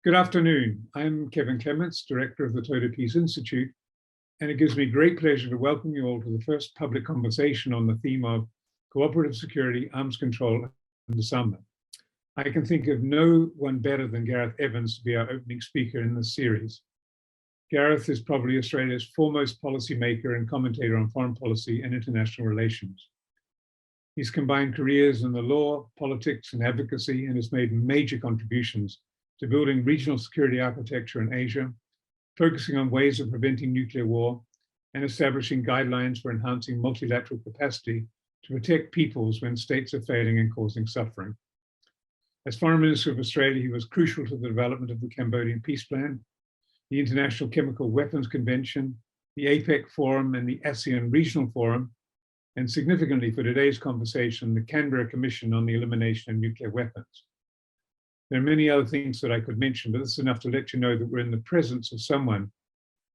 Good afternoon. I'm Kevin Clements, Director of the Toda Peace Institute, and it gives me great pleasure to welcome you all to the first public conversation on the theme of cooperative security, arms control, and disarmament. I can think of no one better than Gareth Evans to be our opening speaker in this series. Gareth is probably Australia's foremost policymaker and commentator on foreign policy and international relations. He's combined careers in the law, politics, and advocacy, and has made major contributions to building regional security architecture in Asia, focusing on ways of preventing nuclear war, and establishing guidelines for enhancing multilateral capacity to protect peoples when states are failing and causing suffering. As Foreign Minister of Australia, he was crucial to the development of the Cambodian Peace Plan, the International Chemical Weapons Convention, the APEC Forum, and the ASEAN Regional Forum, and significantly for today's conversation, the Canberra Commission on the Elimination of Nuclear Weapons. There are many other things that I could mention, but this is enough to let you know that we're in the presence of someone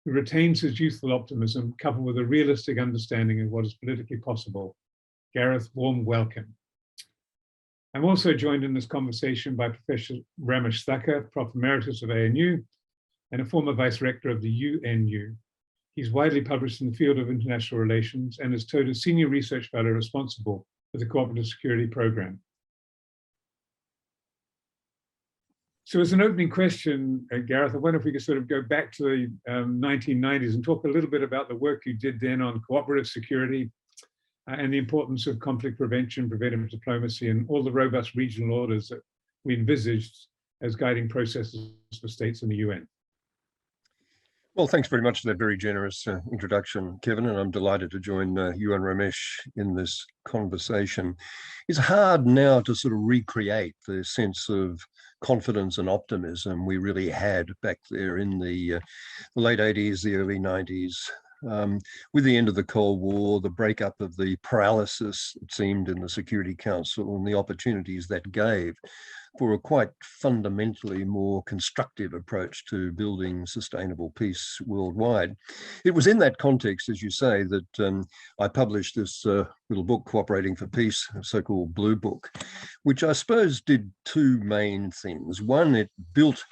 who retains his youthful optimism, coupled with a realistic understanding of what is politically possible. Gareth, warm welcome. I'm also joined in this conversation by Professor Ramesh Thakur, Prof Emeritus of ANU, and a former Vice Rector of the UNU. He's widely published in the field of international relations and is Toda's Senior Research Fellow responsible for the Cooperative Security Program. So as an opening question, Gareth, I wonder if we could sort of go back to the 1990s and talk a little bit about the work you did then on cooperative security and the importance of conflict prevention, preventive diplomacy, and all the robust regional orders that we envisaged as guiding processes for states in the UN. Well, thanks very much for that very generous introduction, Kevin, and I'm delighted to join you and Ramesh in this conversation. It's hard now to sort of recreate the sense of confidence and optimism we really had back there in the late 80s, the early 90s. With the end of the Cold War, the breakup of the paralysis, it seemed, in the Security Council and the opportunities that gave for a quite fundamentally more constructive approach to building sustainable peace worldwide. It was in that context, as you say, that I published this little book, Cooperating for Peace, a so-called Blue Book, which I suppose did two main things. One, it built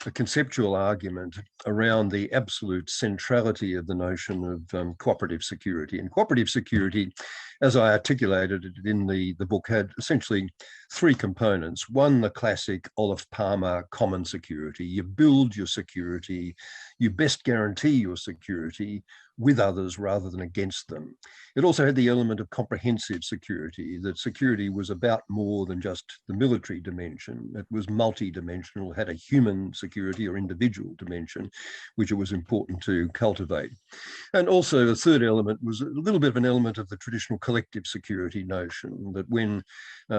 a conceptual argument around the absolute centrality of the notion of cooperative security. And cooperative security, as I articulated it in the book, had essentially three components. One, the classic Olof Palme common security. You build your security, you best guarantee your security with others rather than against them. It also had the element of comprehensive security, that security was about more than just the military dimension. It was multi-dimensional, had a human security or individual dimension, which it was important to cultivate. And also the third element was a little bit of an element of the traditional collective security notion, that when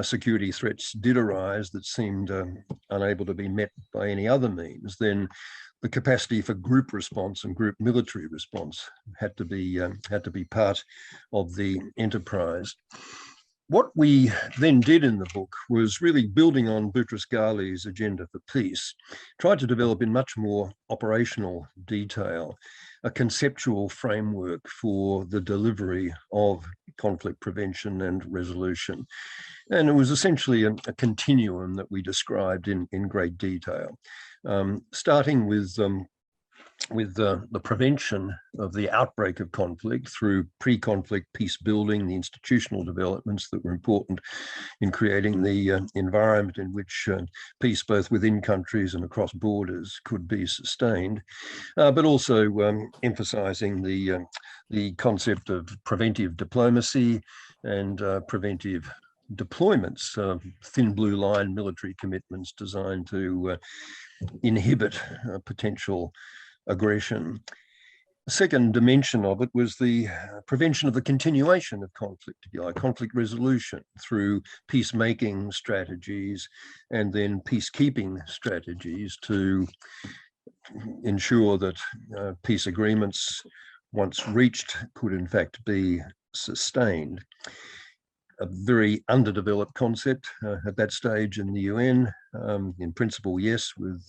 security threats did arise that seemed unable to be met by any other means, then the capacity for group response and group military response had to be part of the enterprise. What we then did in the book was really building on Boutros Ghali's agenda for peace, tried to develop in much more operational detail a conceptual framework for the delivery of conflict prevention and resolution. And it was essentially a continuum that we described in great detail. Starting with the prevention of the outbreak of conflict through pre-conflict peace building, the institutional developments that were important in creating the environment in which peace, both within countries and across borders, could be sustained, but also emphasizing the concept of preventive diplomacy and preventive deployments, thin blue line military commitments designed to inhibit potential aggression. The second dimension of it was the prevention of the continuation of conflict, if you like, conflict resolution through peacemaking strategies and then peacekeeping strategies to ensure that peace agreements, once reached, could in fact be sustained. A very underdeveloped concept at that stage in the UN. In principle, yes, with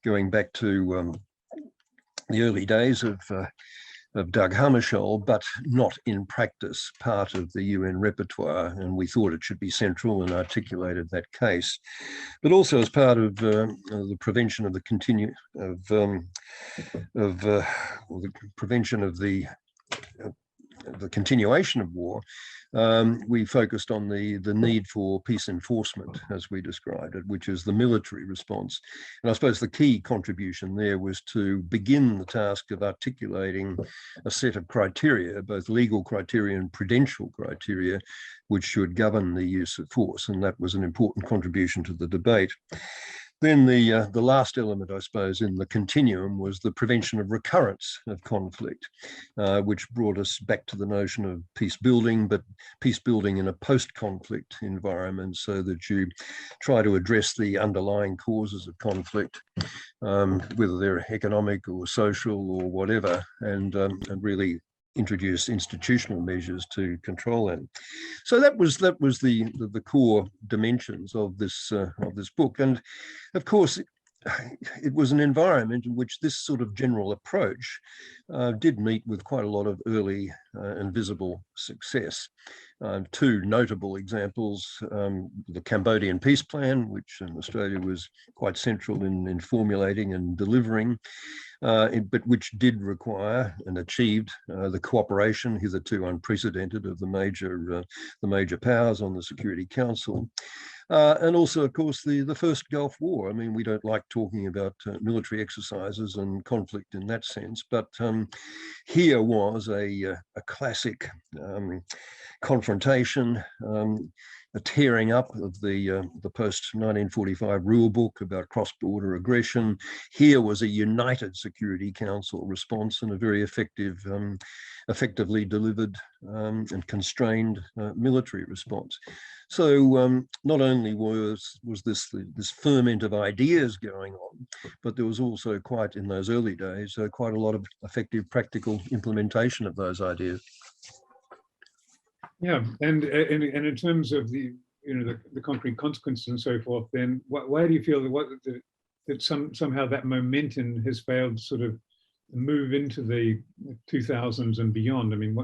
going back to the early days of Doug Hammarskjöld, but not in practice part of the UN repertoire, and we thought it should be central and articulated that case. But also as part of the prevention of the prevention of the continuation of war, we focused on the need for peace enforcement, as we described it, which is the military response. And I suppose the key contribution there was to begin the task of articulating a set of criteria, both legal criteria and prudential criteria, which should govern the use of force. And that was an important contribution to the debate. Then the last element, I suppose, in the continuum was the prevention of recurrence of conflict, which brought us back to the notion of peace building, but peace building in a post-conflict environment, so that you try to address the underlying causes of conflict, whether they're economic or social or whatever, and really introduce institutional measures to control them. So that was the core dimensions of this book. And of course, it was an environment in which this sort of general approach did meet with quite a lot of early and visible success. Two notable examples, the Cambodian peace plan, which Australia was quite central in formulating and delivering, but which did require and achieved the cooperation, hitherto unprecedented, of the major powers on the Security Council. And also, of course, the first Gulf War. I mean, we don't like talking about military exercises and conflict in that sense, but here was a classic confrontation, a tearing up of the post-1945 rule book about cross-border aggression. Here was a united Security Council response and a very effectively delivered and constrained military response. So not only was this ferment of ideas going on, but there was also quite, in those early days, quite a lot of effective practical implementation of those ideas. Yeah, and in terms of the concrete consequences and so forth, then why do you feel that somehow that momentum has failed to sort of move into the 2000s and beyond? I mean,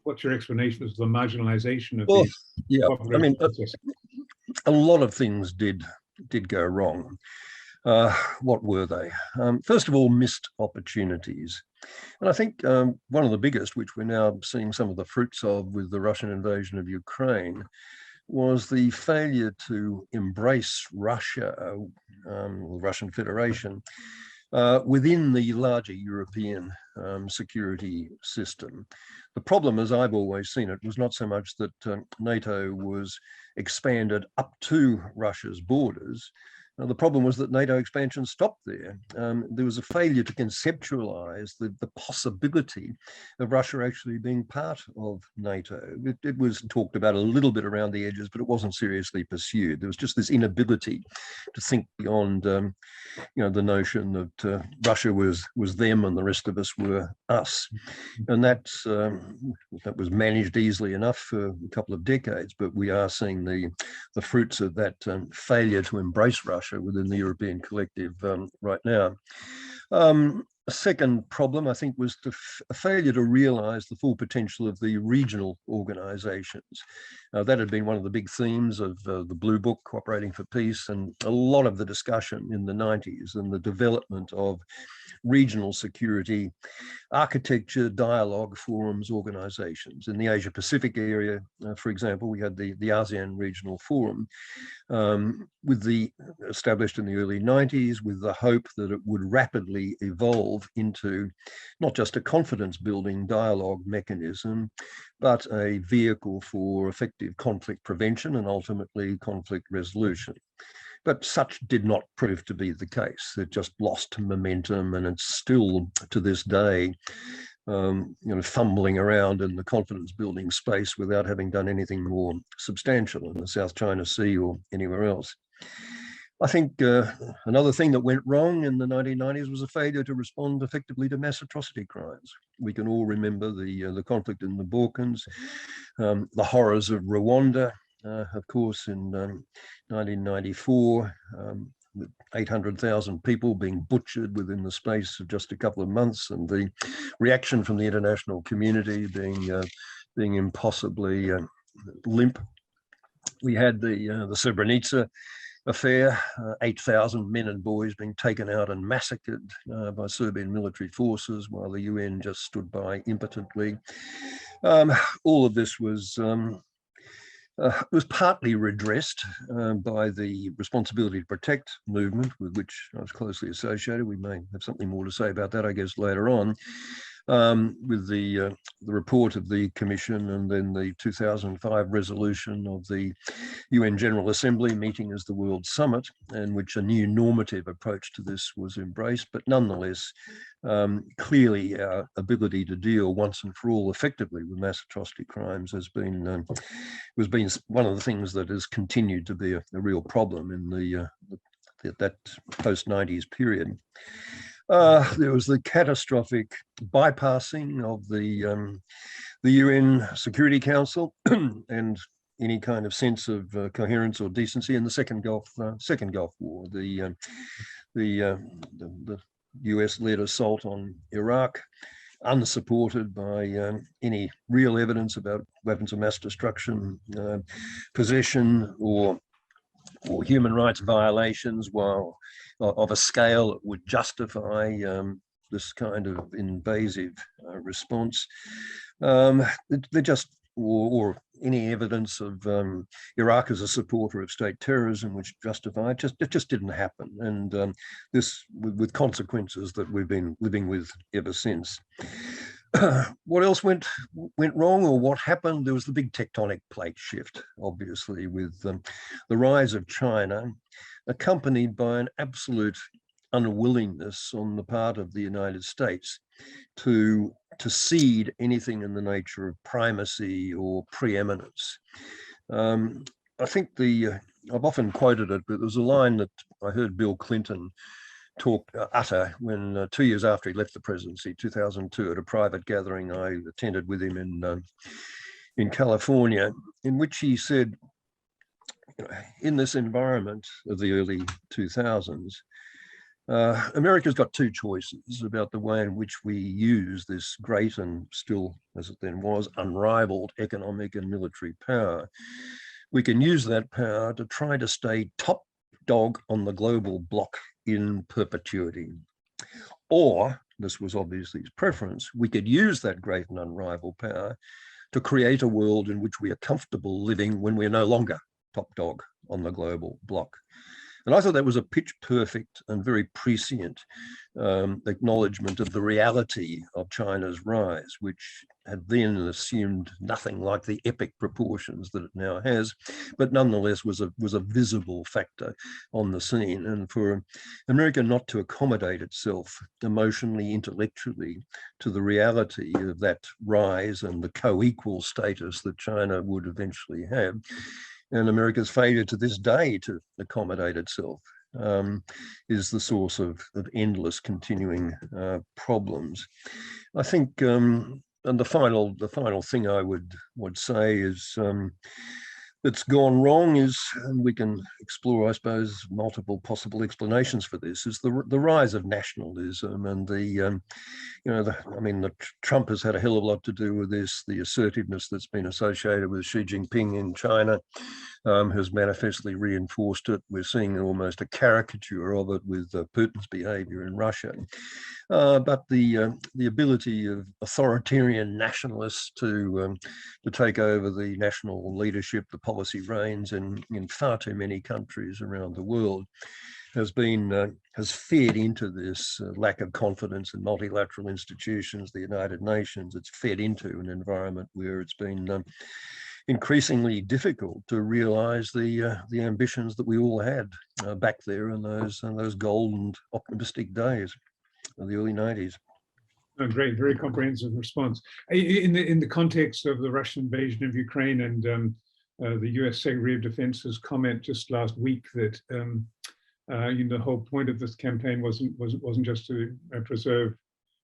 what's your explanation of the marginalization of these? Yeah, I mean, a lot of things did go wrong. What were they? First of all, missed opportunities. And I think one of the biggest, which we're now seeing some of the fruits of with the Russian invasion of Ukraine, was the failure to embrace Russia, the Russian Federation, within the larger European security system. The problem, as I've always seen it, was not so much that NATO was expanded up to Russia's borders. The problem was that NATO expansion stopped there. There was a failure to conceptualize the possibility of Russia actually being part of NATO. It was talked about a little bit around the edges, but it wasn't seriously pursued. There was just this inability to think beyond, the notion that Russia was them and the rest of us were us. And that was managed easily enough for a couple of decades, but we are seeing the fruits of that failure to embrace Russia within the European collective right now. A second problem, I think, was a failure to realize the full potential of the regional organizations. That had been one of the big themes of the Blue Book, Cooperating for Peace, and a lot of the discussion in the 90s and the development of regional security architecture, dialogue, forums, organizations. In the Asia Pacific area, for example, we had the ASEAN Regional Forum, established in the early 90s with the hope that it would rapidly evolve into not just a confidence building dialogue mechanism, but a vehicle for effective conflict prevention and ultimately conflict resolution. But such did not prove to be the case. It just lost momentum, and it's still to this day fumbling around in the confidence building space without having done anything more substantial in the South China Sea or anywhere else. I think another thing that went wrong in the 1990s was a failure to respond effectively to mass atrocity crimes. We can all remember the conflict in the Balkans, the horrors of Rwanda, of course, in 1994, 800,000 people being butchered within the space of just a couple of months, and the reaction from the international community being impossibly limp. We had the Srebrenica affair, 8,000 men and boys being taken out and massacred by Serbian military forces while the UN just stood by impotently. All of this was partly redressed by the Responsibility to Protect movement, with which I was closely associated. We may have something more to say about that, I guess, later on, with the report of the Commission and then the 2005 resolution of the UN General Assembly meeting as the World Summit, in which a new normative approach to this was embraced. But nonetheless, clearly our ability to deal once and for all effectively with mass atrocity crimes has been one of the things that has continued to be a real problem in that post-90s period. There was the catastrophic bypassing of the UN Security Council and any kind of sense of coherence or decency in the Second Gulf War. The US-led assault on Iraq, unsupported by any real evidence about weapons of mass destruction, possession, or human rights violations, while of a scale that would justify this kind of invasive response. They just, or any evidence of Iraq as a supporter of state terrorism, which justified, it just didn't happen. And this with consequences that we've been living with ever since. What else went wrong, or what happened? There was the big tectonic plate shift, obviously, with the rise of China, accompanied by an absolute unwillingness on the part of the United States to cede anything in the nature of primacy or preeminence. I think I've often quoted it, but there's a line that I heard Bill Clinton utter when 2 years after he left the presidency, 2002, at a private gathering I attended with him in California, in which he said, in this environment of the early 2000s, America's got two choices about the way in which we use this great and still, as it then was, unrivaled economic and military power. We can use that power to try to stay top dog on the global block in perpetuity. Or, this was obviously his preference, we could use that great and unrivaled power to create a world in which we are comfortable living when we're no longer top dog on the global block. And I thought that was a pitch perfect and very prescient acknowledgement of the reality of China's rise, which had then assumed nothing like the epic proportions that it now has, but nonetheless was a visible factor on the scene. And for America not to accommodate itself emotionally, intellectually to the reality of that rise and the co-equal status that China would eventually have, and America's failure to this day to accommodate itself, is the source of endless continuing problems. I think, and the final thing I would say is that's gone wrong is, and we can explore, I suppose, multiple possible explanations for this, is the rise of nationalism and the Trump has had a hell of a lot to do with this. The assertiveness that's been associated with Xi Jinping in China has manifestly reinforced it. We're seeing almost a caricature of it with Putin's behavior in Russia. But the ability of authoritarian nationalists to take over the national leadership, the policy reins in far too many countries around the world has fed into this lack of confidence in multilateral institutions, the United Nations. It's fed into an environment where it's been increasingly difficult to realize the ambitions that we all had back there in those golden optimistic days of the early 90s. Oh, great, very comprehensive response. In the context of the Russian invasion of Ukraine and the US Secretary of Defense's comment just last week that the whole point of this campaign wasn't just to preserve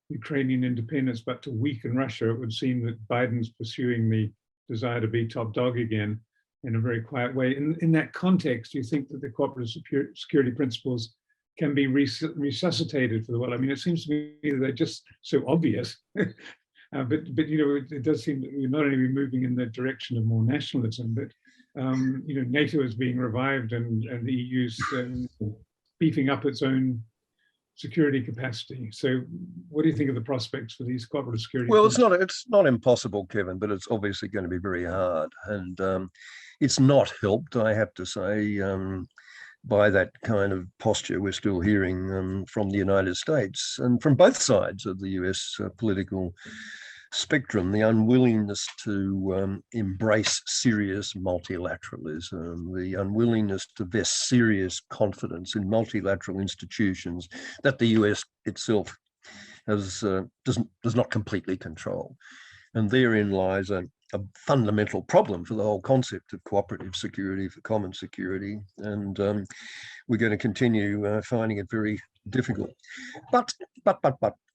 Ukrainian independence, but to weaken Russia, it would seem that Biden's pursuing the desire to be top dog again. in a very quiet way. In that context, do you think that the cooperative security principles can be resuscitated for the world? I mean, it seems to me that they're just so obvious, but you know, it does seem that we're not only moving in the direction of more nationalism, but you know, NATO is being revived, and the EU's beefing up its own security capacity. So what do you think of the prospects for these cooperative security? Well, it's not impossible, Kevin, but it's obviously going to be very hard. And it's not helped, I have to say, by that kind of posture we're still hearing from the United States and from both sides of the US political spectrum, the unwillingness to embrace serious multilateralism, the unwillingness to vest serious confidence in multilateral institutions that the US itself does not completely control. And therein lies a fundamental problem for the whole concept of cooperative security, for common security. And we're going to continue finding it very difficult. But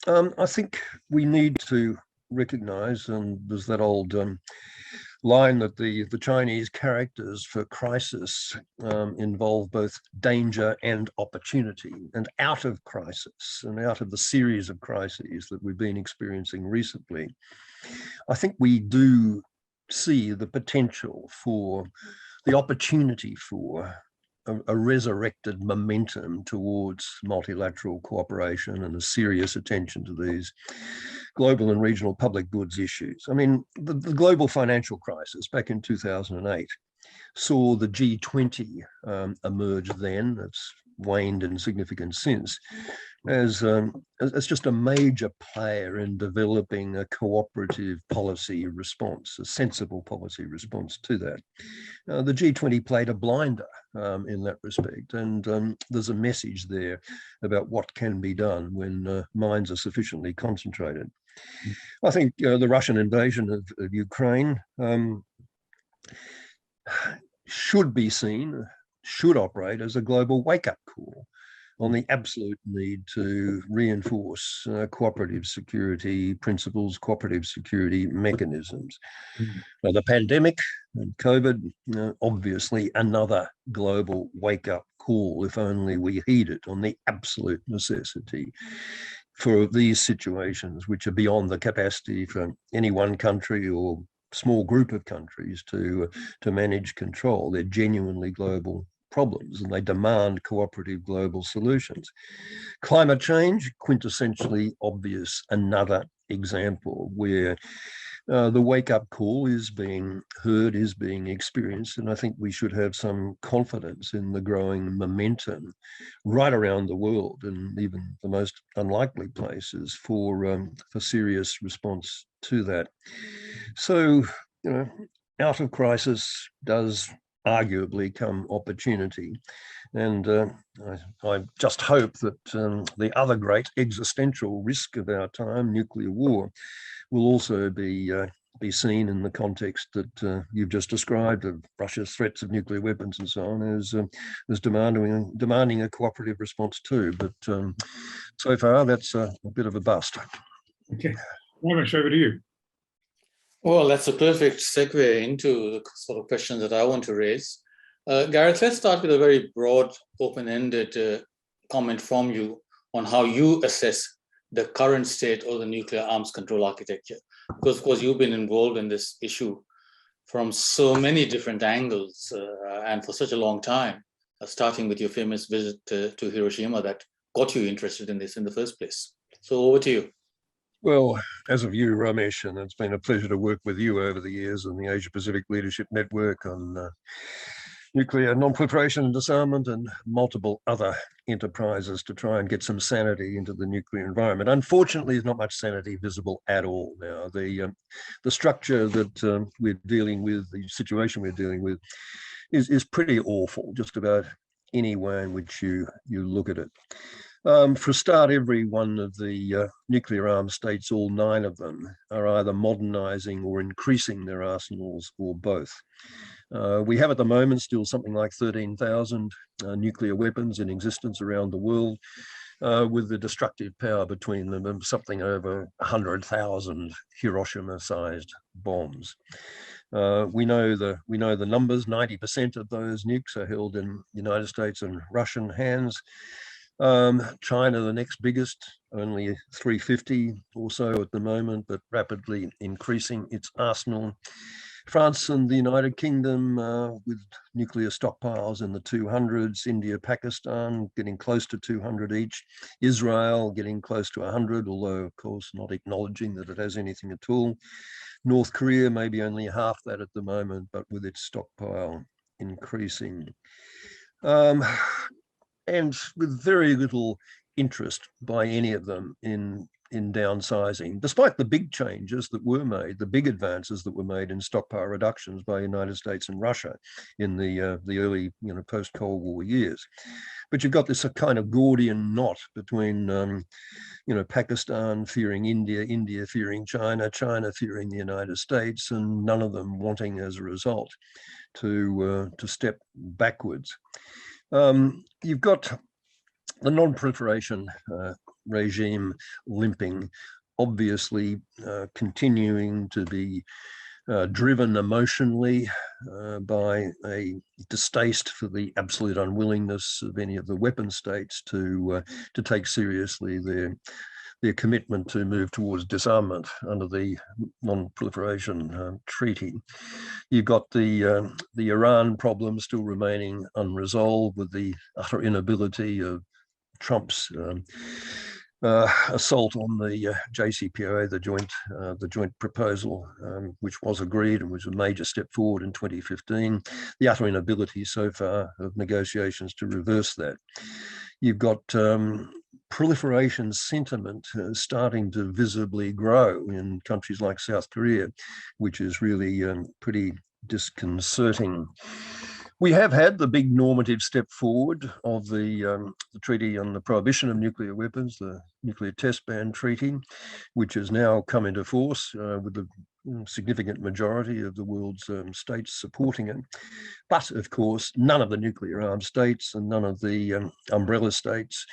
I think we need to recognize, and there's that old line that the Chinese characters for crisis involve both danger and opportunity. And out of crisis and out of the series of crises that we've been experiencing recently, I think we do see the potential for the opportunity for a resurrected momentum towards multilateral cooperation and a serious attention to these global and regional public goods issues. I mean, the global financial crisis back in 2008 saw the G20 emerge then. It's waned in significance since, as just a major player in developing a cooperative policy response, a sensible policy response to that. The G20 played a blinder in that respect, and there's a message there about what can be done when minds are sufficiently concentrated. I think the Russian invasion of Ukraine should operate as a global wake-up call on the absolute need to reinforce cooperative security principles, cooperative security mechanisms. Now, the pandemic and COVID, obviously another global wake-up call, if only we heed it, on the absolute necessity for these situations, which are beyond the capacity for any one country or small group of countries to manage control. They're genuinely global problems, and they demand cooperative global solutions. Climate change, quintessentially obvious, another example where the wake-up call is being heard, is being experienced, and I think we should have some confidence in the growing momentum right around the world, and even the most unlikely places, for serious response to that. So, out of crisis does arguably come opportunity. And I just hope that the other great existential risk of our time, nuclear war, will also be seen in the context that you've just described of Russia's threats of nuclear weapons and so on, as demanding a cooperative response too. But so far, that's a bit of a bust. Okay, Ramesh, over to you. Well, that's a perfect segue into the sort of questions that I want to raise. Gareth, let's start with a very broad, open-ended comment from you on how you assess the current state of the nuclear arms control architecture. Because, of course, you've been involved in this issue from so many different angles and for such a long time, starting with your famous visit to Hiroshima that got you interested in this in the first place. So over to you. Well, as of you, Ramesh, and it's been a pleasure to work with you over the years in the Asia-Pacific Leadership Network on nuclear non-proliferation and disarmament and multiple other enterprises to try and get some sanity into the nuclear environment. Unfortunately, there's not much sanity visible at all now. The structure that we're dealing with, the situation we're dealing with, is pretty awful, just about any way in which you look at it. For a start, every one of the nuclear armed states, all 9 of them, are either modernizing or increasing their arsenals or both. We have at the moment still something like 13,000 nuclear weapons in existence around the world. with the destructive power between them of something over 100,000 Hiroshima-sized bombs. We know the numbers. 90% of those nukes are held in United States and Russian hands. China, the next biggest, only 350 or so at the moment, but rapidly increasing its arsenal. France and the United Kingdom with nuclear stockpiles in the 200s, India, Pakistan getting close to 200 each, Israel getting close to 100, although of course not acknowledging that it has anything at all. North Korea maybe only half that at the moment, but with its stockpile increasing. And with very little interest by any of them in downsizing, despite the big changes that were made, the big advances that were made in stockpile reductions by the United States and Russia in the early, post-Cold War years. But you've got this kind of Gordian knot between, Pakistan fearing India, India fearing China, China fearing the United States, and none of them wanting, as a result, to step backwards. You've got the non-proliferation regime limping, obviously continuing to be driven emotionally by a distaste for the absolute unwillingness of any of the weapon states to take seriously their commitment to move towards disarmament under the non-proliferation treaty. You've got the Iran problem still remaining unresolved, with the utter inability of Trump's assault on the JCPOA, the joint proposal, which was agreed and was a major step forward in 2015. The utter inability so far of negotiations to reverse that. You've got proliferation sentiment starting to visibly grow in countries like South Korea, which is really pretty disconcerting. We have had the big normative step forward of the Treaty on the Prohibition of Nuclear Weapons, the Nuclear Test Ban Treaty, which has now come into force with the significant majority of the world's states supporting it. But of course, none of the nuclear armed states and none of the umbrella states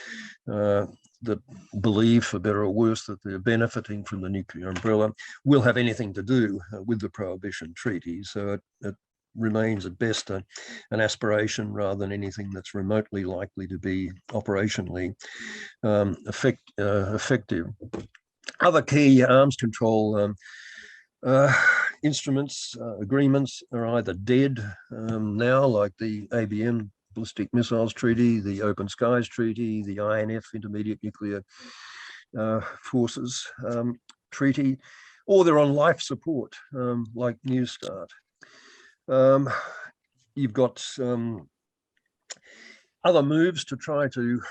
that believe, for better or worse, that they're benefiting from the nuclear umbrella will have anything to do with the Prohibition Treaty. So it remains at best an aspiration rather than anything that's remotely likely to be operationally effective. Other key arms control instruments, agreements are either dead now, like the ABM, Ballistic Missiles Treaty, the Open Skies Treaty, the INF, Intermediate Nuclear Forces Treaty, or they're on life support, like New Start. You've got other moves to try to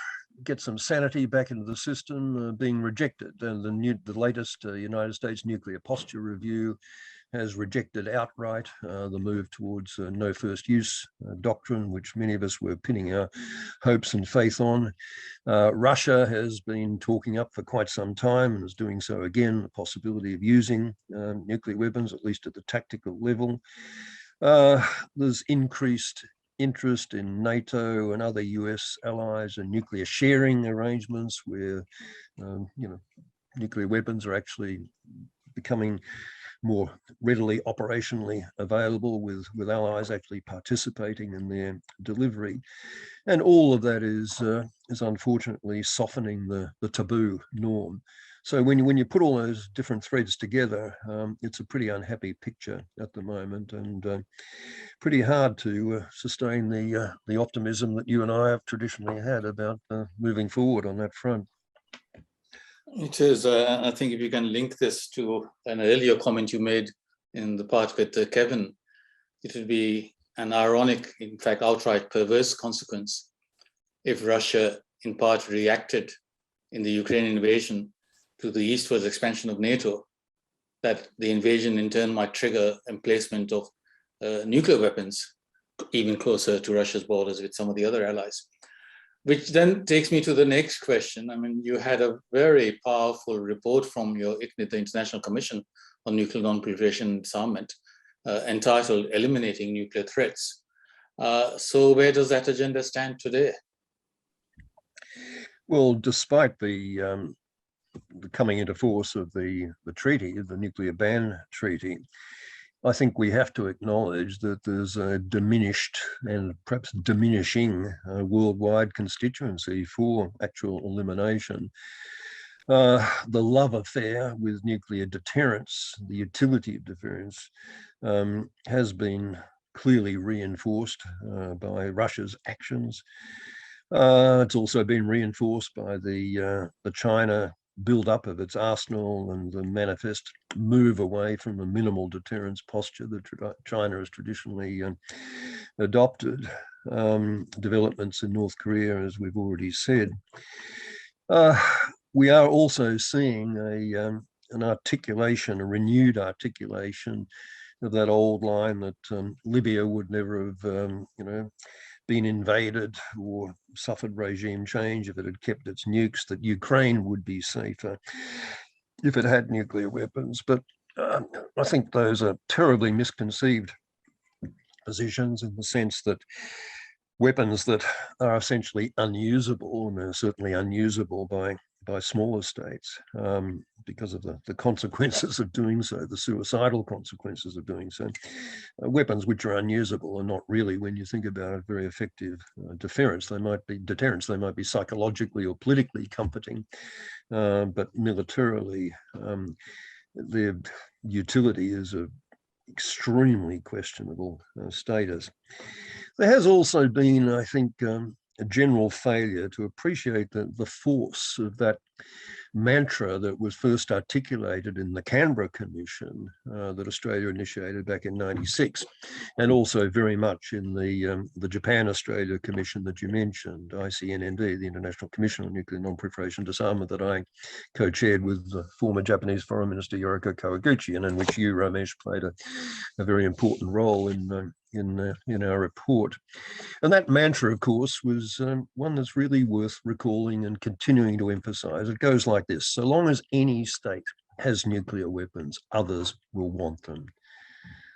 get some sanity back into the system being rejected. And the latest United States Nuclear Posture Review has rejected outright the move towards no first use doctrine, which many of us were pinning our hopes and faith on. Russia has been talking up for quite some time and is doing so again, the possibility of using nuclear weapons, at least at the tactical level. There's increased interest in NATO and other US allies and nuclear sharing arrangements where, nuclear weapons are actually becoming more readily operationally available, with allies actually participating in their delivery. And all of that is unfortunately softening the taboo norm. So when you put all those different threads together, it's a pretty unhappy picture at the moment, and pretty hard to sustain the optimism that you and I have traditionally had about moving forward on that front. It is. I think if you can link this to an earlier comment you made in the part with Kevin, it would be an ironic, in fact, outright perverse consequence if Russia, in part, reacted in the Ukrainian invasion to the eastwards expansion of NATO, that the invasion in turn might trigger emplacement of nuclear weapons even closer to Russia's borders with some of the other allies. Which then takes me to the next question. I mean, you had a very powerful report from your ICNIT, the International Commission on Nuclear Non-Proliferation and Disarmament, entitled Eliminating Nuclear Threats. So where does that agenda stand today? Well, despite the coming into force of the treaty, the nuclear ban treaty, I think we have to acknowledge that there's a diminished and perhaps diminishing worldwide constituency for actual elimination. The love affair with nuclear deterrence, the utility of deterrence, has been clearly reinforced by Russia's actions. It's also been reinforced by the China build-up of its arsenal and the manifest move away from a minimal deterrence posture that China has traditionally adopted. Developments in North Korea, as we've already said. We are also seeing an articulation, a renewed articulation of that old line that Libya would never have, been invaded or suffered regime change if it had kept its nukes, that Ukraine would be safer if it had nuclear weapons. But I think those are terribly misconceived positions, in the sense that weapons that are essentially unusable, and they're certainly unusable by smaller states because of the consequences of doing so, the suicidal consequences of doing so. Weapons which are unusable are not really, when you think about it, very effective deterrence. They might be psychologically or politically comforting, but militarily, their utility is of extremely questionable status. There has also been, I think, a general failure to appreciate the force of that mantra that was first articulated in the Canberra Commission that Australia initiated back in '96, and also very much in the Japan-Australia Commission that you mentioned, ICNND, the International Commission on Nuclear Non-Proliferation Disarmament, that I co-chaired with the former Japanese Foreign Minister Yoriko Kawaguchi, and in which you, Ramesh, played a very important role in our report. And that mantra, of course, was one that's really worth recalling and continuing to emphasize. It goes like this: so long as any state has nuclear weapons, others will want them.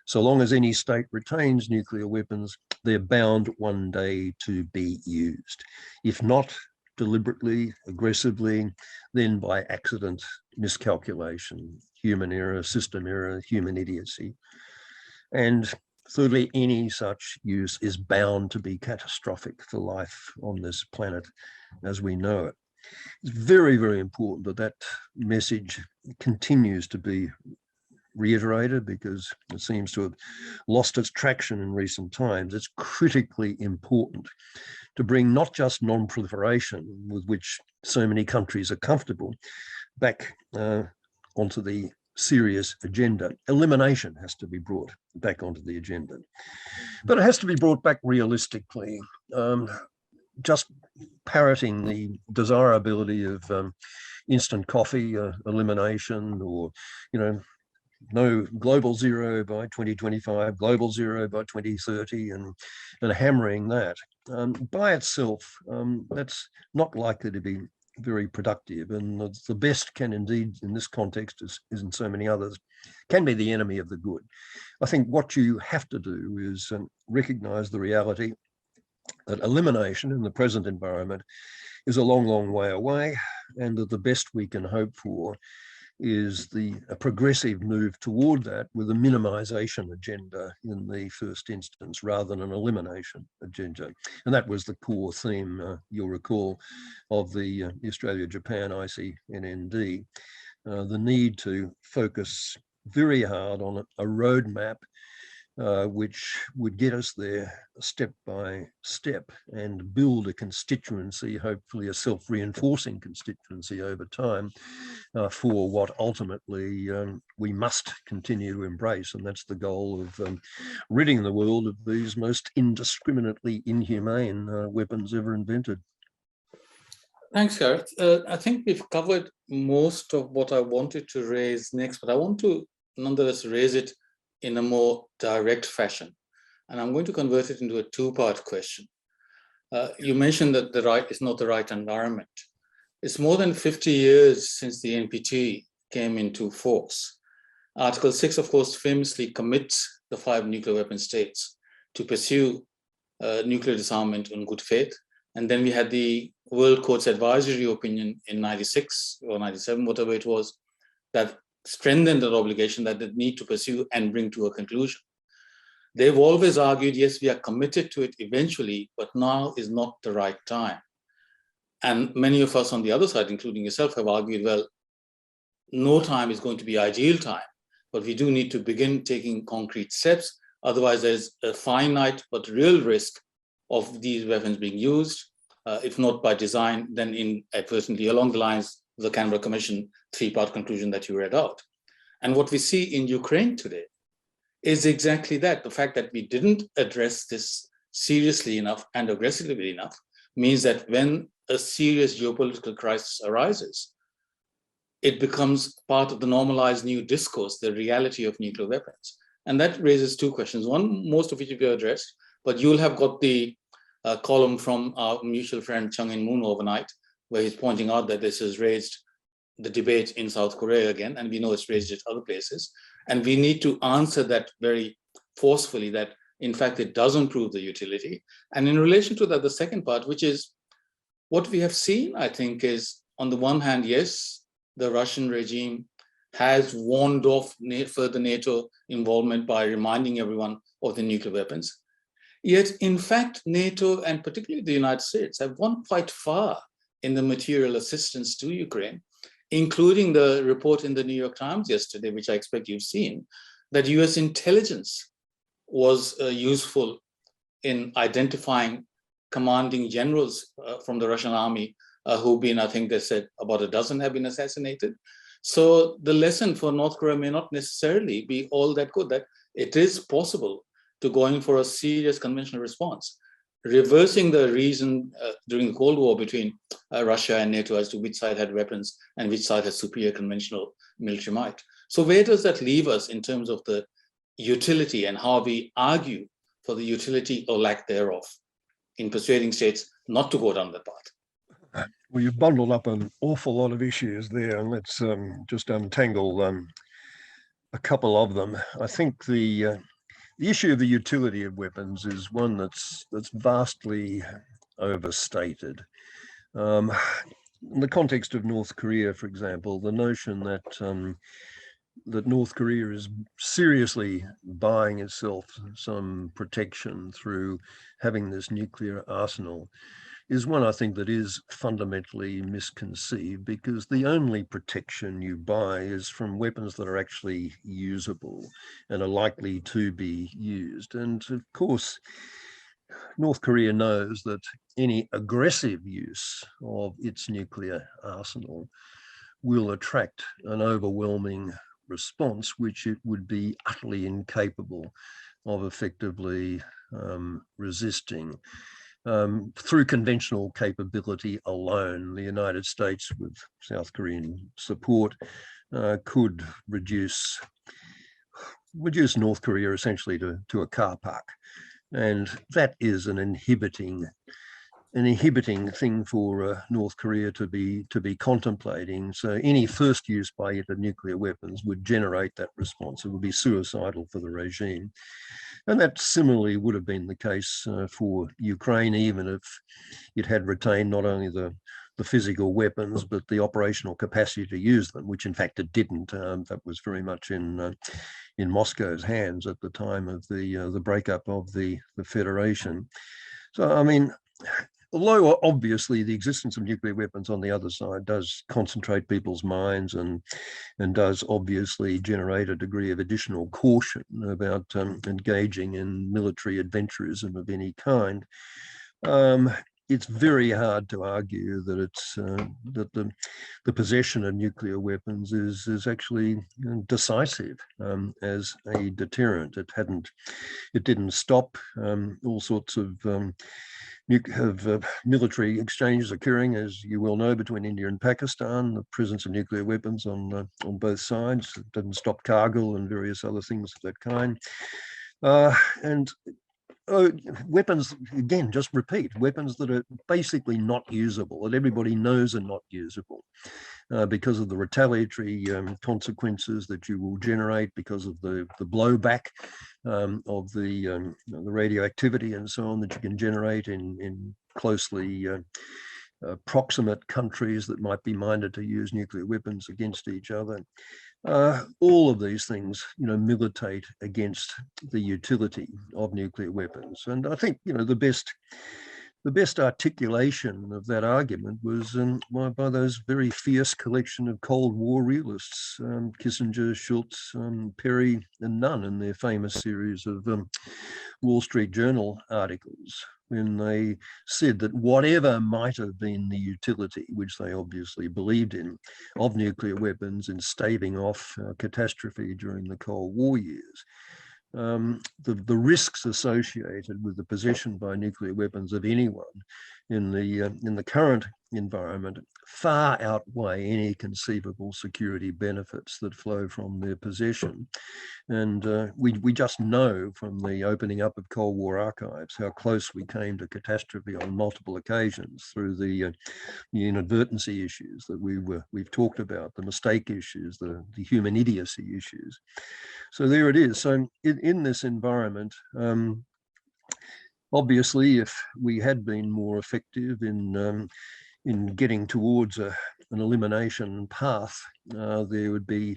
So long as any state retains nuclear weapons, they're bound one day to be used. If not deliberately, aggressively, then by accident, miscalculation, human error, system error, human idiocy. And thirdly, any such use is bound to be catastrophic for life on this planet as we know it. It's very, very important that that message continues to be reiterated, because it seems to have lost its traction in recent times. It's critically important to bring not just non-proliferation, with which so many countries are comfortable, back onto the serious agenda. Elimination has to be brought back onto the agenda, but it has to be brought back realistically. Just parroting the desirability of instant coffee elimination, or no global zero by 2025, global zero by 2030, and hammering that by itself, that's not likely to be very productive. And the best can indeed, in this context, as in so many others, can be the enemy of the good. I think what you have to do is recognize the reality that elimination in the present environment is a long, long way away, and that the best we can hope for is a progressive move toward that, with a minimization agenda in the first instance, rather than an elimination agenda. And that was the core theme, you'll recall, of the Australia-Japan ICNND, the need to focus very hard on a roadmap which would get us there step by step, and build a constituency, hopefully a self-reinforcing constituency over time, for what ultimately we must continue to embrace. And that's the goal of ridding the world of these most indiscriminately inhumane weapons ever invented. Thanks, Gareth. I think we've covered most of what I wanted to raise next, but I want to nonetheless raise it in a more direct fashion. And I'm going to convert it into a two-part question. You mentioned that the right is not the right environment. It's more than 50 years since the NPT came into force. Article 6, of course, famously commits the 5 nuclear weapon states to pursue nuclear disarmament in good faith. And then we had the World Court's advisory opinion in 96 or 97, whatever it was, that strengthened that obligation that they need to pursue and bring to a conclusion. They've always argued, yes, we are committed to it eventually, but now is not the right time. And many of us on the other side, including yourself, have argued, well, no time is going to be ideal time, but we do need to begin taking concrete steps. Otherwise, there's a finite but real risk of these weapons being used, if not by design, then inadvertently along the lines of the Canberra Commission three-part conclusion that you read out. And what we see in Ukraine today is exactly that. The fact that we didn't address this seriously enough and aggressively enough means that when a serious geopolitical crisis arises, it becomes part of the normalized new discourse, the reality of nuclear weapons. And that raises two questions. One, most of which we addressed, but you'll have got the column from our mutual friend Chung In-moon overnight, where he's pointing out that this has raised the debate in South Korea again, and we know it's raised it other places. And we need to answer that very forcefully, that in fact, it doesn't prove the utility. And in relation to that, the second part, which is what we have seen, I think, is on the one hand, yes, the Russian regime has warned off further NATO involvement by reminding everyone of the nuclear weapons. Yet, in fact, NATO and particularly the United States have gone quite far in the material assistance to Ukraine, including the report in the New York Times yesterday, which I expect you've seen, that US intelligence was useful in identifying commanding generals from the Russian army who've been, I think they said about a dozen have been assassinated. So the lesson for North Korea may not necessarily be all that good, that it is possible to go in for a serious conventional response, reversing the reason during the Cold War between Russia and NATO as to which side had weapons and which side has superior conventional military might. So where does that leave us in terms of the utility and how we argue for the utility or lack thereof in persuading states not to go down that path? Well, you've bundled up an awful lot of issues there, and let's just untangle a couple of them. I think the issue of the utility of weapons is one that's vastly overstated. In the context of North Korea, for example, the notion that that North Korea is seriously buying itself some protection through having this nuclear arsenal is one, I think, that is fundamentally misconceived, because the only protection you buy is from weapons that are actually usable and are likely to be used. And of course, North Korea knows that any aggressive use of its nuclear arsenal will attract an overwhelming response, which it would be utterly incapable of effectively resisting. Through conventional capability alone, the United States, with South Korean support, could reduce North Korea essentially to a car park. And that is an inhibiting thing for North Korea to be contemplating. So any first use by it of nuclear weapons would generate that response. It would be suicidal for the regime. And that similarly would have been the case for Ukraine, even if it had retained not only the physical weapons, but the operational capacity to use them, which in fact it didn't. That was very much in Moscow's hands at the time of the breakup of the Federation. So, I mean, although obviously the existence of nuclear weapons on the other side does concentrate people's minds and does obviously generate a degree of additional caution about engaging in military adventurism of any kind, it's very hard to argue that it's that the possession of nuclear weapons is actually decisive as a deterrent. It didn't stop all sorts of military exchanges occurring, as you well know, between India and Pakistan, the presence of nuclear weapons on both sides. It didn't stop Kargil and various other things of that kind. Weapons, again, just repeat, weapons that are basically not usable, that everybody knows are not usable because of the retaliatory consequences that you will generate, because of the blowback of the radioactivity and so on that you can generate in closely proximate countries that might be minded to use nuclear weapons against each other. All of these things, militate against the utility of nuclear weapons. And I think, the best articulation of that argument was by those very fierce collection of Cold War realists, Kissinger, Schultz, Perry, and Nunn, in their famous series of Wall Street Journal articles, when they said that whatever might have been the utility, which they obviously believed in, of nuclear weapons in staving off catastrophe during the Cold War years, the risks associated with the possession by nuclear weapons of anyone in the current environment far outweigh any conceivable security benefits that flow from their possession. And we just know from the opening up of Cold War archives how close we came to catastrophe on multiple occasions through the inadvertency issues that we've talked about, the mistake issues, the human idiocy issues. So there it is. So in this environment, obviously, if we had been more effective in getting towards an elimination path, there would be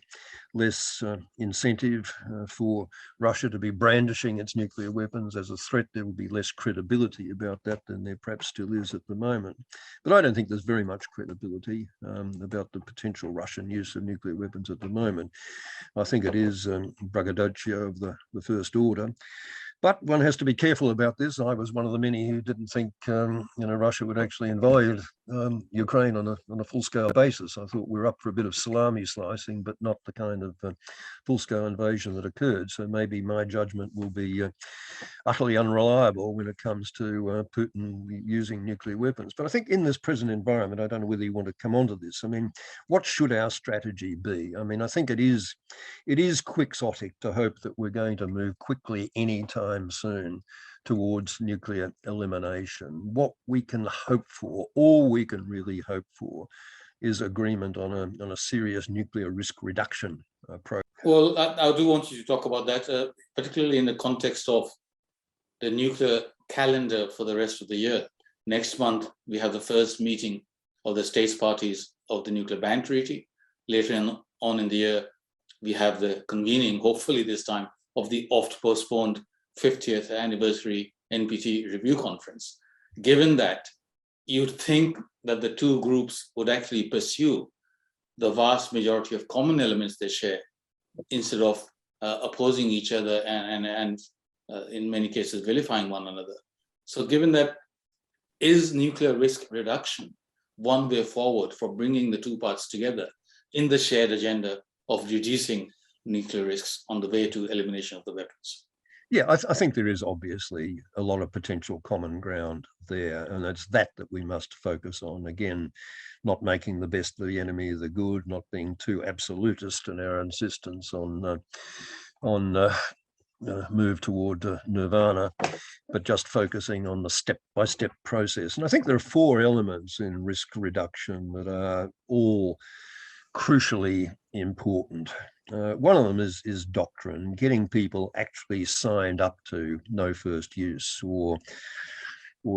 less incentive for Russia to be brandishing its nuclear weapons as a threat. There would be less credibility about that than there perhaps still is at the moment. But I don't think there's very much credibility about the potential Russian use of nuclear weapons at the moment. I think it is braggadocio of the first order. But one has to be careful about this. I was one of the many who didn't think Russia would actually invade Ukraine on a full-scale basis. I thought we were up for a bit of salami slicing, but not the kind of full-scale invasion that occurred. So maybe my judgment will be utterly unreliable when it comes to Putin using nuclear weapons. But I think in this present environment, I don't know whether you want to come onto this. I mean, what should our strategy be? I mean, I think it is quixotic to hope that we're going to move quickly anytime soon towards nuclear elimination. What we can hope for, all we can really hope for, is agreement on a serious nuclear risk reduction program. Well, I do want you to talk about that, particularly in the context of the nuclear calendar for the rest of the year. Next month, we have the first meeting of the states parties of the Nuclear Ban Treaty. Later on in the year, we have the convening, hopefully this time, of the oft-postponed 50th anniversary NPT review conference. Given that, you'd think that the two groups would actually pursue the vast majority of common elements they share, instead of opposing each other and in many cases vilifying one another. So given that, is nuclear risk reduction one way forward for bringing the two parts together in the shared agenda of reducing nuclear risks on the way to elimination of the weapons? Yeah, I think there is obviously a lot of potential common ground there, and it's that we must focus on. Again, not making the best of the enemy the good, not being too absolutist in our insistence on move toward nirvana, but just focusing on the step-by-step process. And I think there are four elements in risk reduction that are all crucially important. One of them is doctrine, getting people actually signed up to no first use, or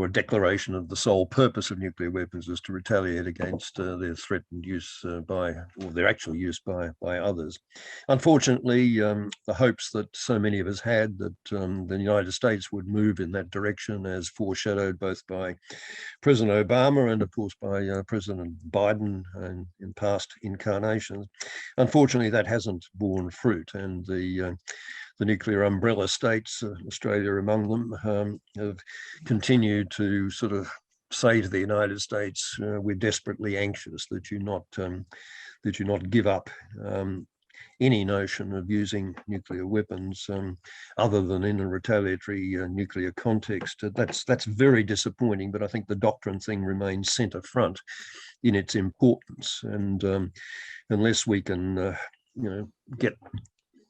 a declaration of the sole purpose of nuclear weapons is to retaliate against their threatened use or their actual use by others. Unfortunately, the hopes that so many of us had that the United States would move in that direction, as foreshadowed both by President Obama and of course by President Biden and in past incarnations, unfortunately that hasn't borne fruit, and the nuclear umbrella states, Australia among them, have continued to sort of say to the United States, we're desperately anxious that you not give up any notion of using nuclear weapons other than in a retaliatory nuclear context. That's very disappointing, but I think the doctrine thing remains centre front in its importance. And unless we can get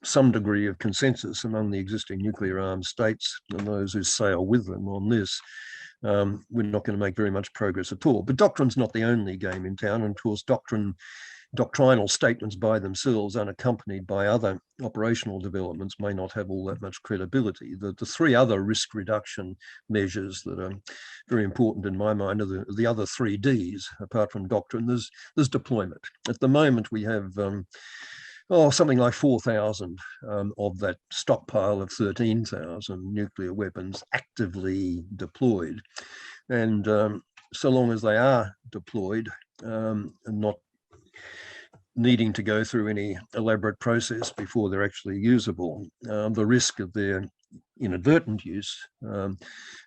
some degree of consensus among the existing nuclear armed states and those who sail with them on this, we're not going to make very much progress at all. But doctrine's not the only game in town. And of course, doctrine doctrinal statements by themselves, unaccompanied by other operational developments, may not have all that much credibility. The three other risk reduction measures that are very important in my mind are the other three Ds, apart from doctrine. There's deployment. At the moment, we have something like 4,000 of that stockpile of 13,000 nuclear weapons actively deployed. And so long as they are deployed and not needing to go through any elaborate process before they're actually usable, the risk of their inadvertent use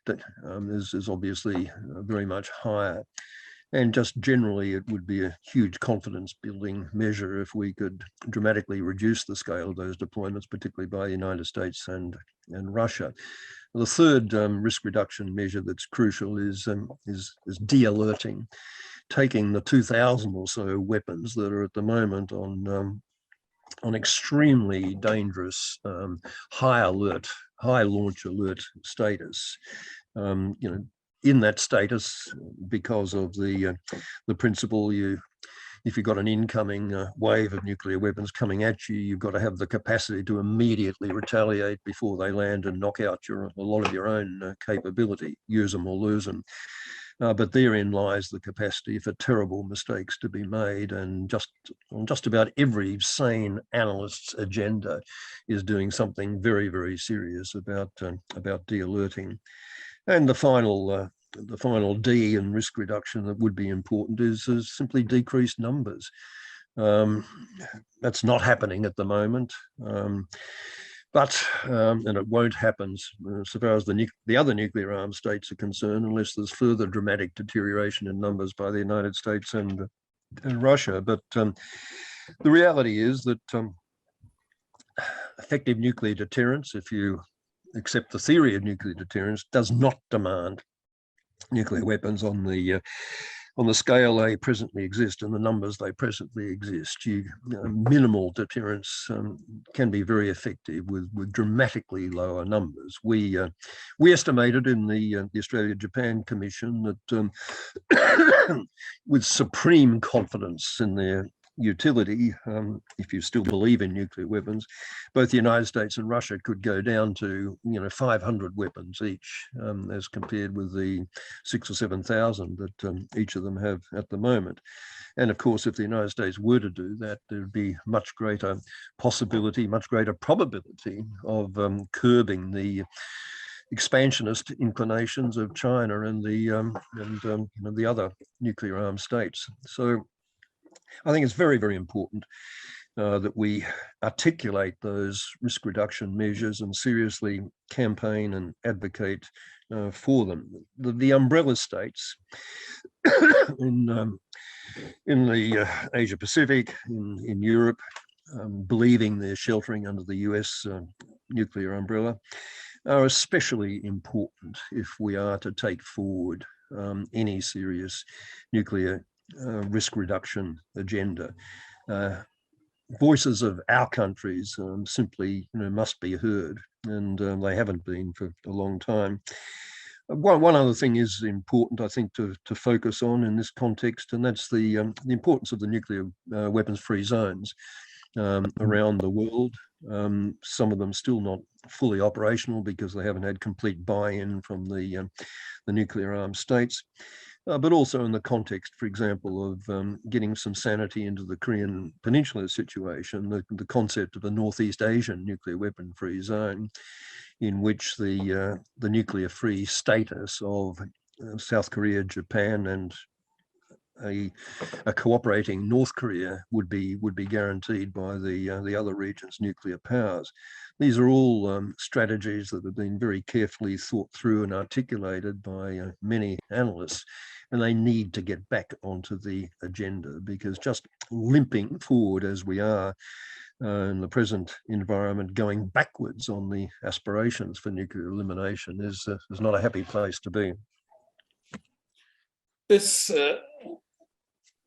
is obviously very much higher. And just generally, it would be a huge confidence building measure if we could dramatically reduce the scale of those deployments, particularly by the United States and Russia. The third risk reduction measure that's crucial is de-alerting, taking the 2,000 or so weapons that are at the moment on extremely dangerous high launch alert status. In that status, because of the principle, if you've got an incoming wave of nuclear weapons coming at you, you've got to have the capacity to immediately retaliate before they land and knock out a lot of your own capability, use them or lose them. But therein lies the capacity for terrible mistakes to be made, and just about every sane analyst's agenda is doing something very, very serious about de-alerting. And the final D in risk reduction that would be important is simply decreased numbers. That's not happening at the moment, and it won't happen so far as the other nuclear armed states are concerned, unless there's further dramatic deterioration in numbers by the United States and Russia. But the reality is that effective nuclear deterrence, if you accept the theory of nuclear deterrence, does not demand nuclear weapons on the scale they presently exist and the numbers they presently exist. Minimal deterrence can be very effective with dramatically lower numbers. We estimated in the Australia-Japan Commission that with supreme confidence in their utility, if you still believe in nuclear weapons, both the United States and Russia could go down to 500 weapons each, as compared with the 6,000 or 7,000 that each of them have at the moment. And of course, if the United States were to do that, there'd be much greater possibility, much greater probability of curbing the expansionist inclinations of China and the other nuclear armed states. So I think it's very, very important that we articulate those risk reduction measures and seriously campaign and advocate for them. The umbrella states in the Asia Pacific, in Europe, believing they're sheltering under the US nuclear umbrella, are especially important if we are to take forward any serious nuclear risk reduction agenda. Voices of our countries simply must be heard, and they haven't been for a long time. One other thing is important, I think, to focus on in this context, and that's the importance of the nuclear weapons-free zones around the world. Some of them still not fully operational because they haven't had complete buy-in from the nuclear armed states. But also in the context, for example, of getting some sanity into the Korean Peninsula situation, the concept of a Northeast Asian nuclear weapon-free zone, in which the nuclear-free status of South Korea, Japan, and a cooperating North Korea would be guaranteed by the other region's nuclear powers. These are all strategies that have been very carefully thought through and articulated by many analysts, and they need to get back onto the agenda, because just limping forward as we are in the present environment, going backwards on the aspirations for nuclear elimination is not a happy place to be. This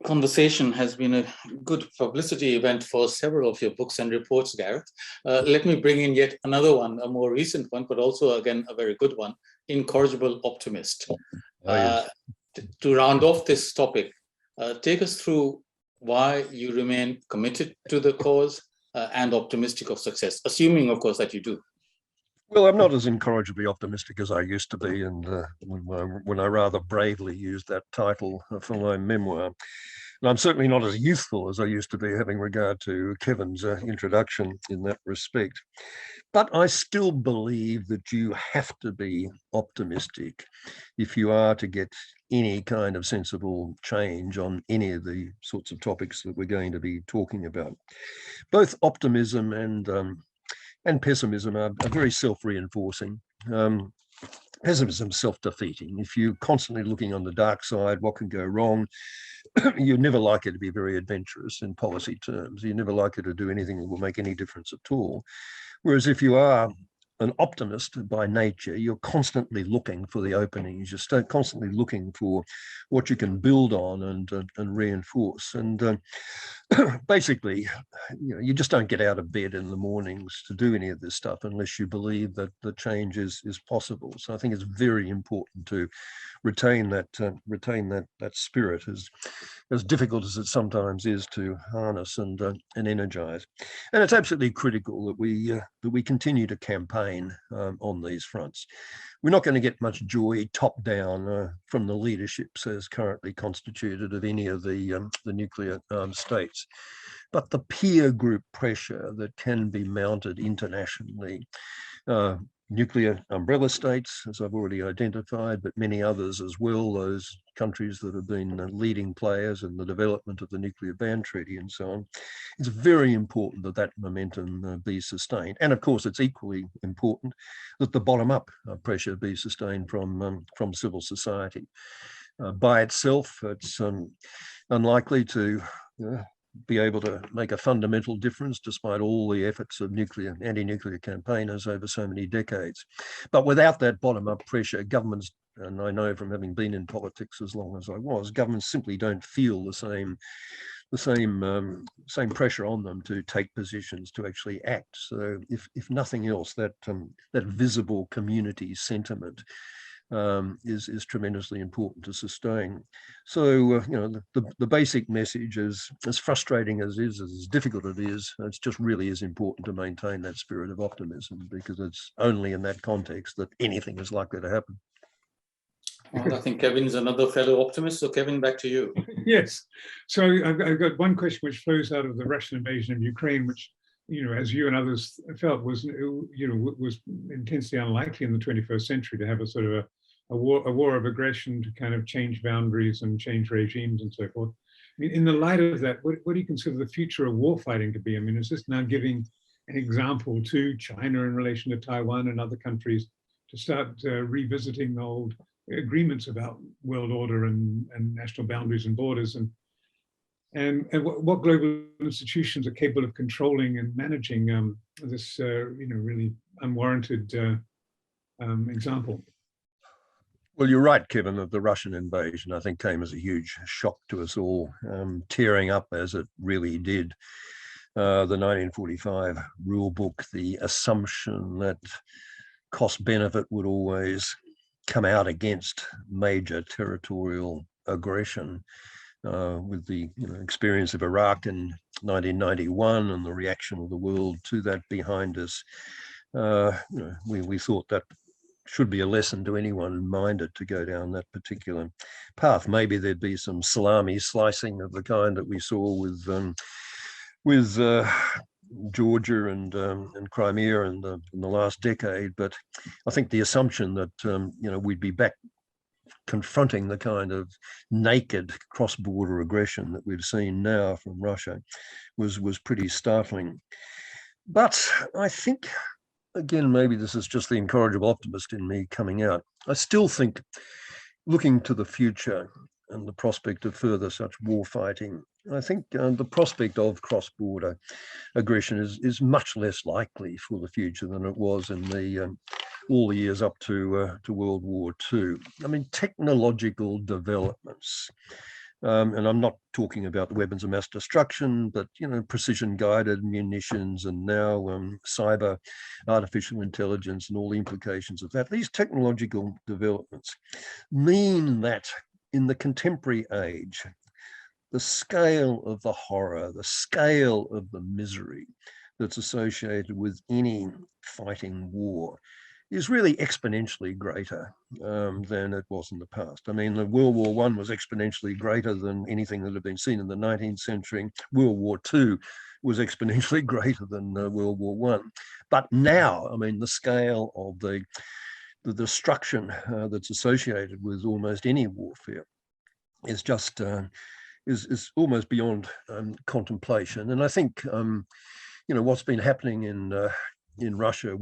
conversation has been a good publicity event for several of your books and reports, Gareth. Let me bring in yet another one, a more recent one, but also, again, a very good one, Incorrigible Optimist. Oh, yes. To round off this topic, take us through why you remain committed to the cause and optimistic of success, assuming, of course, that you do. Well, I'm not as incorrigibly optimistic as I used to be, and when I rather bravely used that title for my memoir. And I'm certainly not as youthful as I used to be, having regard to Kevin's introduction in that respect. But I still believe that you have to be optimistic if you are to get any kind of sensible change on any of the sorts of topics that we're going to be talking about. Both optimism and pessimism are very self-reinforcing. Pessimism is self-defeating. If you're constantly looking on the dark side, what can go wrong, you're never likely to be very adventurous in policy terms. You're never likely to do anything that will make any difference at all. Whereas if you are an optimist by nature, you're constantly looking for the openings. You're constantly looking for what you can build on and reinforce. And basically, you just don't get out of bed in the mornings to do any of this stuff unless you believe that the change is possible. So I think it's very important to retain that spirit, as difficult as it sometimes is to harness and energize. And it's absolutely critical that we continue to campaign on these fronts. We're not going to get much joy top down from the leaderships as currently constituted of any of the nuclear states, but the peer group pressure that can be mounted internationally, nuclear umbrella states, as I've already identified, but many others as well, those countries that have been leading players in the development of the nuclear ban treaty and so on. It's very important that that momentum be sustained. And of course, it's equally important that the bottom-up pressure be sustained from civil society. By itself, it's unlikely to be able to make a fundamental difference despite all the efforts of anti-nuclear campaigners over so many decades. But without that bottom-up pressure, governments, and I know from having been in politics as long as I was, governments simply don't feel the same pressure on them to take positions, to actually act. So if nothing else, that visible community sentiment is tremendously important to sustain. So the basic message is, as frustrating as it is, as difficult it is, it's just really is important to maintain that spirit of optimism, because it's only in that context that anything is likely to happen. Well, I think Kevin's another fellow optimist. So Kevin, back to you. Yes. So I've got one question which flows out of the Russian invasion of Ukraine, which, as you and others felt, was intensely unlikely in the 21st century to have a sort of a war of aggression to kind of change boundaries and change regimes and so forth. I mean, in the light of that, what do you consider the future of warfighting to be? I mean, is this now giving an example to China in relation to Taiwan and other countries to start revisiting the old agreements about world order and national boundaries and borders, and what global institutions are capable of controlling and managing this really unwarranted example? Well, you're right, Kevin, that the Russian invasion, I think, came as a huge shock to us all, tearing up, as it really did, the 1945 rule book, the assumption that cost-benefit would always come out against major territorial aggression, with the experience of Iraq in 1991 and the reaction of the world to that behind us. We thought that should be a lesson to anyone minded to go down that particular path. Maybe there'd be some salami slicing of the kind that we saw with Georgia and Crimea in the last decade. But I think the assumption that we'd be back confronting the kind of naked cross-border aggression that we've seen now from Russia was pretty startling. But I think, again, maybe this is just the incorrigible optimist in me coming out, I still think, looking to the future and the prospect of further such war fighting, I think the prospect of cross-border aggression is much less likely for the future than it was in all the years up to World War II. I mean, technological developments, and I'm not talking about weapons of mass destruction, but precision-guided munitions, and now cyber, artificial intelligence, and all the implications of that. These technological developments mean that in the contemporary age, the scale of the horror, the scale of the misery that's associated with any fighting war is really exponentially greater than it was in the past. I mean, the World War I was exponentially greater than anything that had been seen in the 19th century. World War II was exponentially greater than World War I. But now, I mean, the scale of the destruction that's associated with almost any warfare is just is almost beyond contemplation. And I think what's been happening in Russia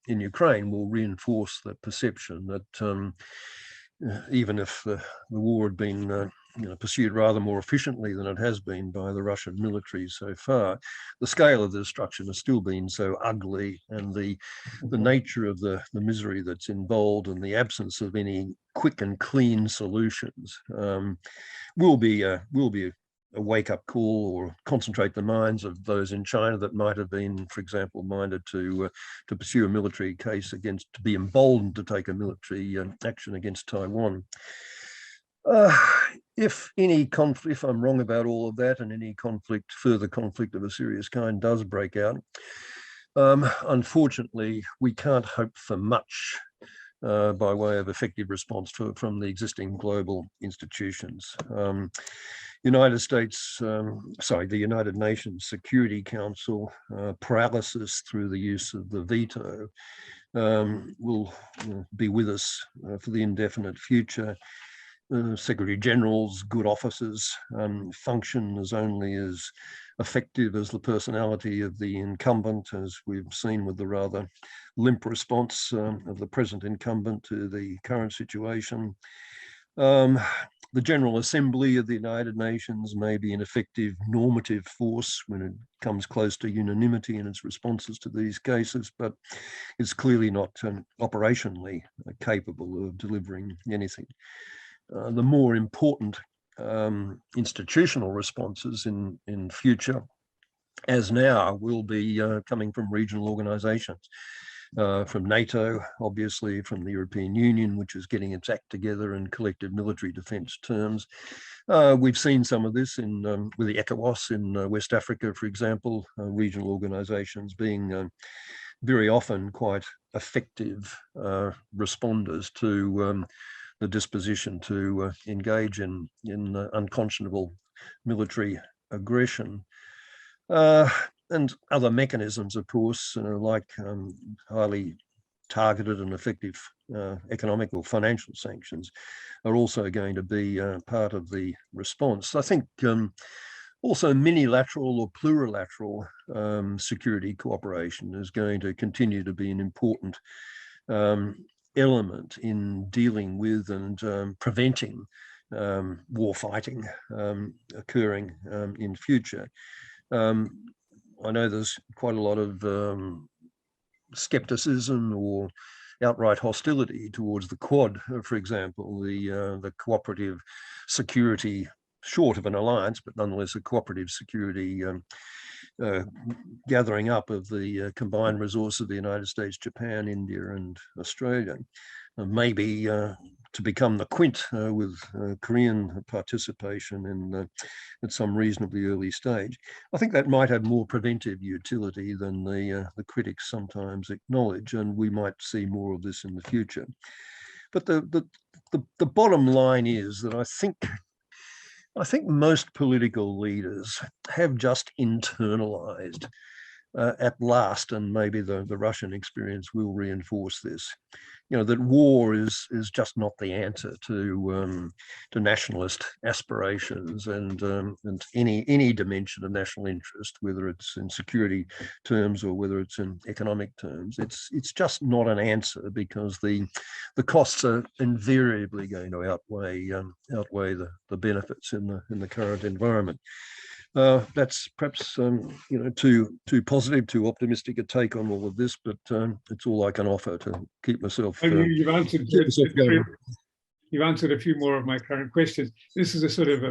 in Ukraine will reinforce the perception that even if the war had been pursued rather more efficiently than it has been by the Russian military so far, the scale of the destruction has still been so ugly, and the nature of the misery that's involved and the absence of any quick and clean solutions will be a wake-up call, or concentrate the minds of those in China that might have been, for example, minded to pursue a military case to be emboldened to take a military action against Taiwan. If I'm wrong about all of that, and any further conflict of a serious kind does break out, unfortunately, we can't hope for much by way of effective response from the existing global institutions. The United Nations Security Council paralysis through the use of the veto will be with us for the indefinite future. Secretary Generals, good officers, function as only as effective as the personality of the incumbent, as we've seen with the rather limp response of the present incumbent to the current situation. The General Assembly of the United Nations may be an effective normative force when it comes close to unanimity in its responses to these cases, but it's clearly not operationally capable of delivering anything. The more important institutional responses in future, as now, will be coming from regional organizations. From NATO, obviously, from the European Union, which is getting its act together in collective military defence terms. We've seen some of this with the AUKUS in West Africa, for example, regional organisations being very often quite effective responders to the disposition to engage in unconscionable military aggression. And other mechanisms, of course, like highly targeted and effective economic or financial sanctions, are also going to be part of the response. I think also minilateral or plurilateral security cooperation is going to continue to be an important element in dealing with and preventing war fighting occurring in future. I know there's quite a lot of skepticism or outright hostility towards the Quad, for example, the cooperative security, short of an alliance, but nonetheless a cooperative security gathering up of the combined resource of the United States, Japan, India, and Australia, maybe to become the Quint with Korean participation at some reasonably early stage. I think that might have more preventive utility than the critics sometimes acknowledge, and we might see more of this in the future. But the bottom line is that I think most political leaders have just internalized at last, and maybe the Russian experience will reinforce this, that war is just not the answer to nationalist aspirations and any dimension of national interest, whether it's in security terms or whether it's in economic terms. It's just not an answer, because the costs are invariably going to outweigh the benefits in the current environment. That's perhaps too positive, too optimistic a take on all of this, but it's all I can offer to keep myself. You've answered a few more of my current questions. This is a sort of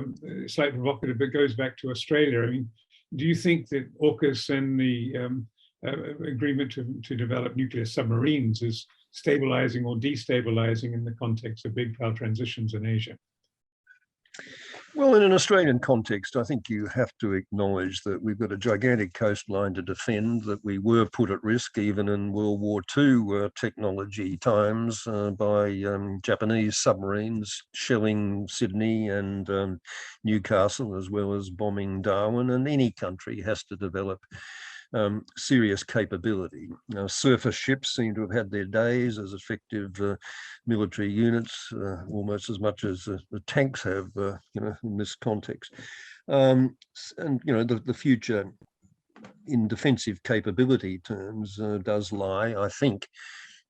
slightly provocative, but goes back to Australia. I mean, do you think that AUKUS and the agreement to develop nuclear submarines is stabilizing or destabilizing in the context of big power transitions in Asia? Well, in an Australian context, I think you have to acknowledge that we've got a gigantic coastline to defend, that we were put at risk even in World War II technology times by Japanese submarines shelling Sydney and Newcastle, as well as bombing Darwin, and any country has to develop serious capability. Surface ships seem to have had their days as effective military units, almost as much as the tanks have, in this context. And the future in defensive capability terms does lie, I think,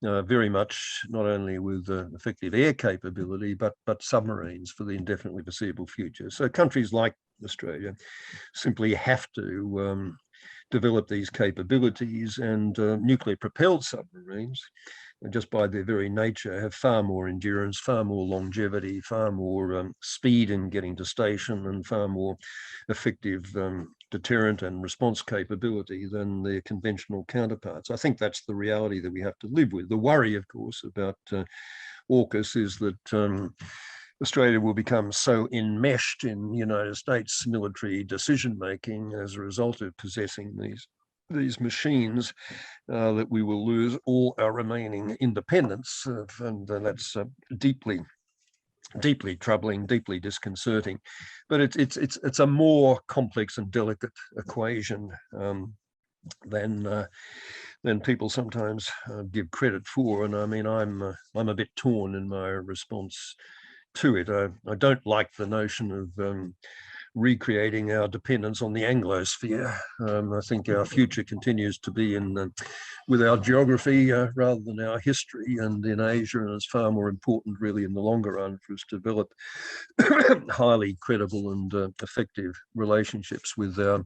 very much not only with effective air capability, but submarines for the indefinitely foreseeable future. So countries like Australia simply have to develop these capabilities, and nuclear propelled submarines, just by their very nature, have far more endurance, far more longevity, far more speed in getting to station, and far more effective deterrent and response capability than their conventional counterparts. I think that's the reality that we have to live with. The worry, of course, about AUKUS is that Australia will become so enmeshed in United States military decision-making as a result of possessing these machines that we will lose all our remaining independence, and that's deeply troubling, deeply disconcerting. But it's a more complex and delicate equation than people sometimes give credit for. And I mean, I'm a bit torn in my response to it. I don't like the notion of recreating our dependence on the Anglosphere. I think our future continues to be with our geography rather than our history, and in Asia, and it's far more important really in the longer run for us to develop highly credible and effective relationships with the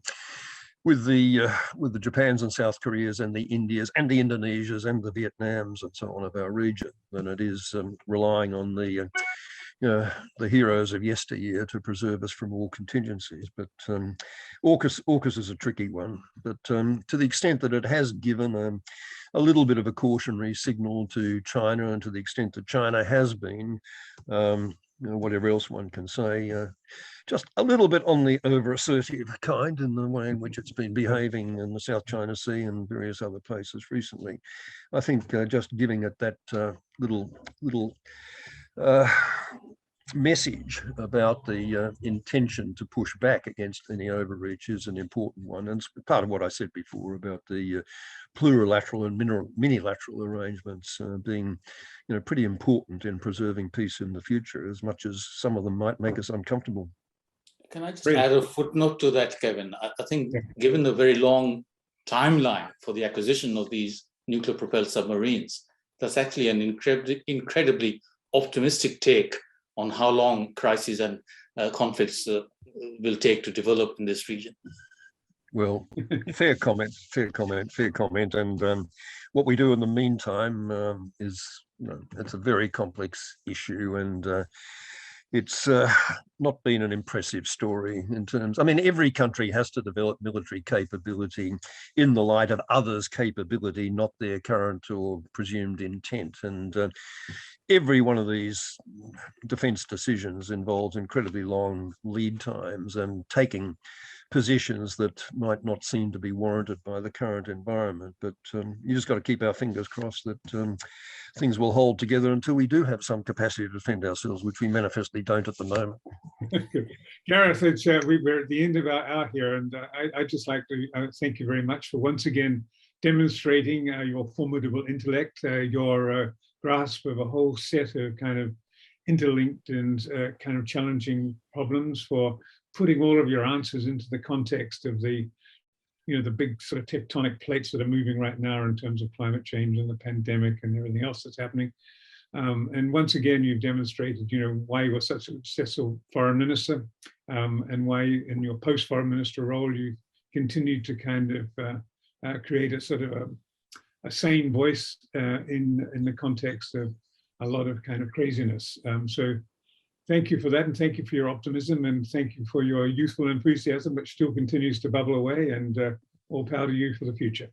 Japans and South Koreas and the Indias and the Indonesias and the Vietnams and so on of our region than it is relying on the heroes of yesteryear to preserve us from all contingencies. But AUKUS is a tricky one. But to the extent that it has given a little bit of a cautionary signal to China, and to the extent that China has been, whatever else one can say, just a little bit on the over-assertive kind in the way in which it's been behaving in the South China Sea and various other places recently. I think just giving it that little message about the intention to push back against any overreach is an important one, and it's part of what I said before about the plurilateral and minilateral arrangements being, pretty important in preserving peace in the future, as much as some of them might make us uncomfortable. Can I just add a footnote to that, Kevin? I think given the very long timeline for the acquisition of these nuclear propelled submarines, that's actually an incredibly optimistic take on how long crises and conflicts will take to develop in this region. Well, fair comment. And what we do in the meantime is, it's a very complex issue, and it's not been an impressive story in terms. I mean, every country has to develop military capability in the light of others' capability, not their current or presumed intent. And every one of these defence decisions involves incredibly long lead times and taking positions that might not seem to be warranted by the current environment. But you just got to keep our fingers crossed that things will hold together until we do have some capacity to defend ourselves, which we manifestly don't at the moment. Gareth, we're at the end of our hour here, and I'd just like to thank you very much for once again demonstrating your formidable intellect, your grasp of a whole set of kind of interlinked and kind of challenging problems, for putting all of your answers into the context of the big sort of tectonic plates that are moving right now in terms of climate change and the pandemic and everything else that's happening. And once again, you've demonstrated, why you were such a successful foreign minister, and why in your post-foreign minister role, you continued to kind of create a sort of a sane voice in the context of a lot of kind of craziness. So thank you for that, and thank you for your optimism, and thank you for your youthful enthusiasm, which still continues to bubble away, and all power to you for the future.